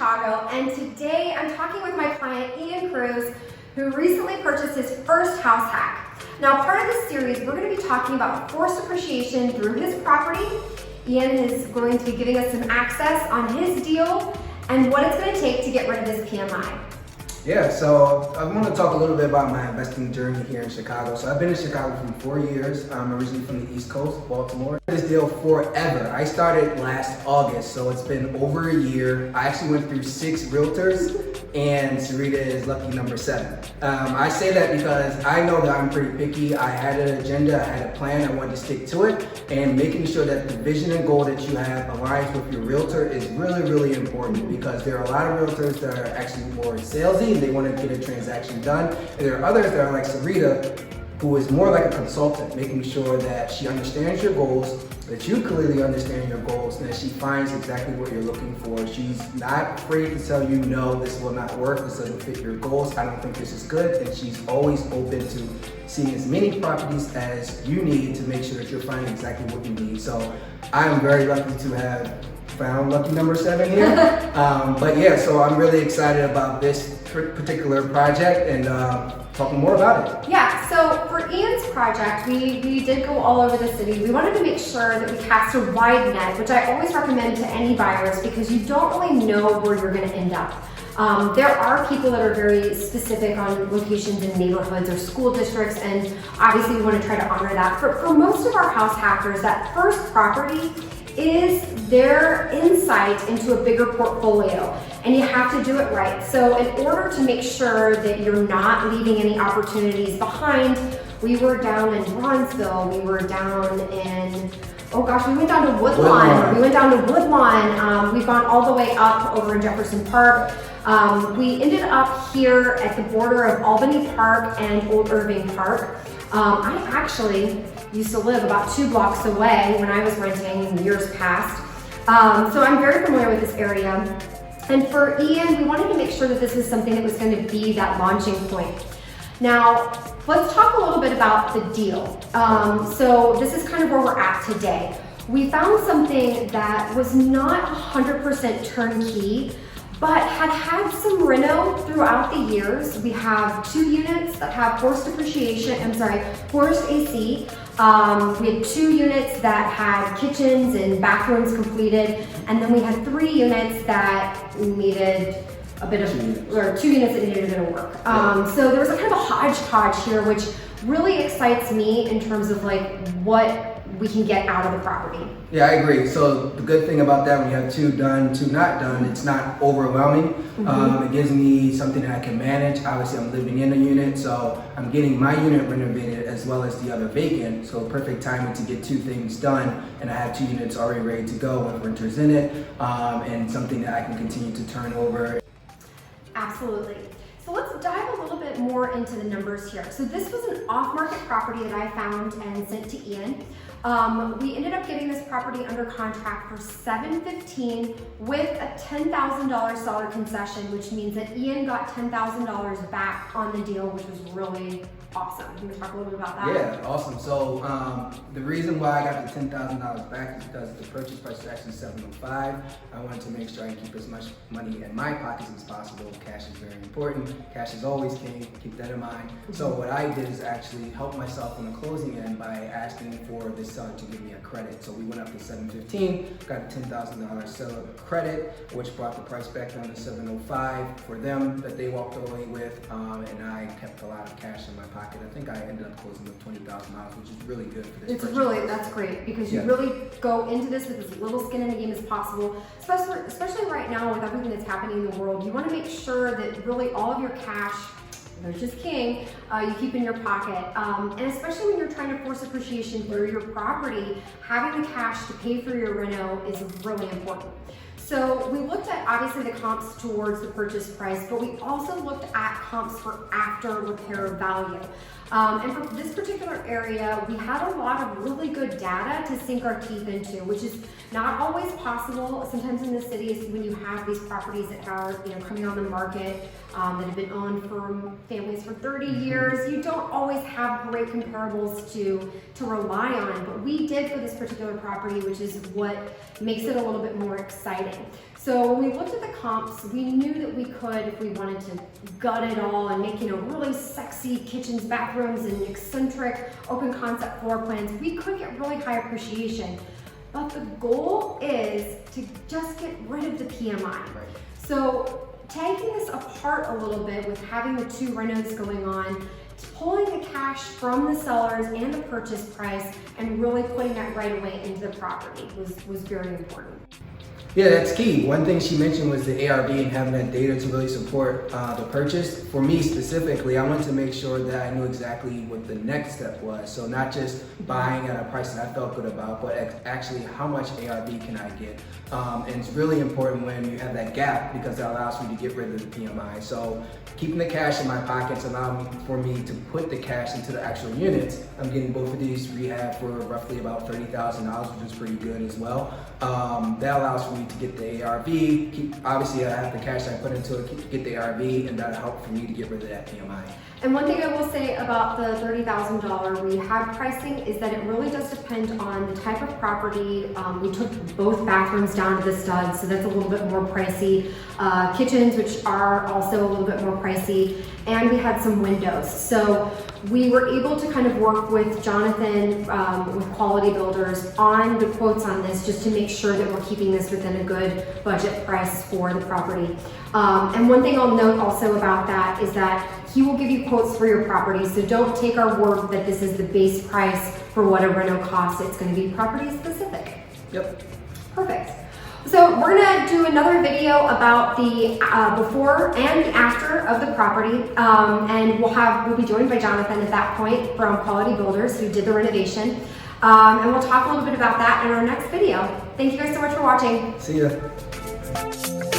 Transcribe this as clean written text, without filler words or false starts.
Chicago, and today I'm talking with my client Ian Cruz, who recently purchased his first house hack. Now, part of this series, we're going to be talking about forced appreciation through his property. Ian is going to be giving us some access on his deal and what it's going to take to get rid of his PMI. Yeah, so I want to talk a little bit about my investing journey here in Chicago. So I've been in Chicago for 4 years. I'm originally from the East Coast, Baltimore. This deal forever. I started last August, so it's been over a year. I actually went through 6 realtors, and Sarita is lucky number 7. I say that because I know that I'm pretty picky. I had an agenda, I had a plan, I wanted to stick to it, and making sure that the vision and goal that you have aligns with your realtor is really, really important, because there are a lot of realtors that are actually more salesy and they want to get a transaction done, and there are others that are like Sarita, who is more like a consultant, making sure that she understands your goals, that you clearly understand your goals, and that she finds exactly what you're looking for. She's not afraid to tell you, no, this will not work, this doesn't fit your goals, I don't think this is good, and she's always open to seeing as many properties as you need to make sure that you're finding exactly what you need. So I'm very lucky to have found lucky number 7 here. But yeah, so I'm really excited about this particular project and talking more about it. Yeah, so for Ian's project, we did go all over the city. We wanted to make sure that we cast a wide net, which I always recommend to any buyers because you don't really know where you're going to end up. There are people that are very specific on locations in neighborhoods or school districts, and obviously we want to try to honor that. For most of our house hackers, that first property is their insight into a bigger portfolio, and you have to do it right. So in order to make sure that you're not leaving any opportunities behind, we were down in Bronzeville, we were down in, oh gosh, we went down to Woodlawn. We went down to Woodlawn. We've gone all the way up over in Jefferson Park. We ended up here at the border of Albany Park and Old Irving Park. I actually used to live about 2 blocks away when I was renting in years past. So I'm very familiar with this area. And for Ian, we wanted to make sure that this was something that was going to be that launching point. Now, let's talk a little bit about the deal. So this is kind of where we're at today. We found something that was not 100% turnkey, but had some reno throughout the years. We have 2 units that have forced AC. We had 2 units that had kitchens and bathrooms completed, and then we had 3 units that needed a bit of, or 2 units that needed a bit of work. So there was a kind of a hodgepodge here, which really excites me in terms of like what we can get out of the property. Yeah, I agree. So the good thing about that, when you have 2 done, 2 not done, it's not overwhelming. It gives me something that I can manage. Obviously, I'm living in a unit, so I'm getting my unit renovated as well as the other vacant. So perfect timing to get 2 things done, and I have 2 units already ready to go with renters in it, and something that I can continue to turn over. Absolutely. So let's dive a little bit more into the numbers here. So this was an off-market property that I found and sent to Ian. We ended up getting this property under contract for $715 with a $10,000 seller concession, which means that Ian got $10,000 back on the deal, which was really awesome. Can you talk a little bit about that? Yeah, awesome. So the reason why I got the $10,000 back is because the purchase price was actually $705. I wanted to make sure I keep as much money in my pockets as possible. Cash is very important. Cash is always king. Keep that in mind. So what I did is actually help myself on the closing end by asking for this seller to give me a credit. So we went up to $715, got a $10,000 seller credit, which brought the price back down to $705 for them that they walked away with, and I kept a lot of cash in my pocket. I think I ended up closing with $20,000, which is really good for this. That's great, because you really go into this with as little skin in the game as possible, especially right now with everything that's happening in the world. You want to make sure that really all of your cash, there's just king, you keep in your pocket. And especially when you're trying to force appreciation through your property, having the cash to pay for your reno is really important. So we looked at obviously the comps towards the purchase price, but we also looked at comps for after repair value. And for this particular area, we had a lot of really good data to sink our teeth into, which is not always possible. Sometimes in the cities, when you have these properties that are coming on the market, that have been owned for families for 30 years, you don't always have great comparables to rely on. But we did for this particular property, which is what makes it a little bit more exciting. So when we looked at the comps, we knew that we could, if we wanted to gut it all and make, really sexy kitchens, bathrooms, and eccentric open concept floor plans, we could get really high appreciation. But the goal is to just get rid of the PMI. So taking this apart a little bit with having the two renos going on, pulling the cash from the sellers and the purchase price and really putting that right away into the property was very important. Yeah, that's key. One thing she mentioned was the ARV and having that data to really support the purchase. For me specifically, I wanted to make sure that I knew exactly what the next step was. So not just buying at a price that I felt good about, but actually how much ARV can I get? And it's really important when you have that gap because it allows me to get rid of the PMI. So keeping the cash in my pockets allows for me to put the cash into the actual units. I'm getting both of these rehab for roughly about $30,000, which is pretty good as well. That allows for me to get the ARV. Obviously, I have the cash I put into it, get the ARV, and that'll help for me to get rid of that PMI. And one thing I will say about the $30,000 rehab pricing is that it really does depend on the type of property. We took both bathrooms down to the studs, so that's a little bit more pricey. Kitchens, which are also a little bit more pricey, and we had some windows. So we were able to kind of work with Jonathan, with Quality Builders on the quotes on this just to make sure that we're keeping this within a good budget price for the property. And one thing I'll note also about that is that he will give you quotes for your property, so don't take our word that this is the base price for what a reno costs. It's going to be property specific. Yep. Perfect. So we're gonna do another video about the before and after of the property, and we'll be joined by Jonathan at that point from Quality Builders who did the renovation, and we'll talk a little bit about that in our next video. Thank you guys so much for watching. See ya.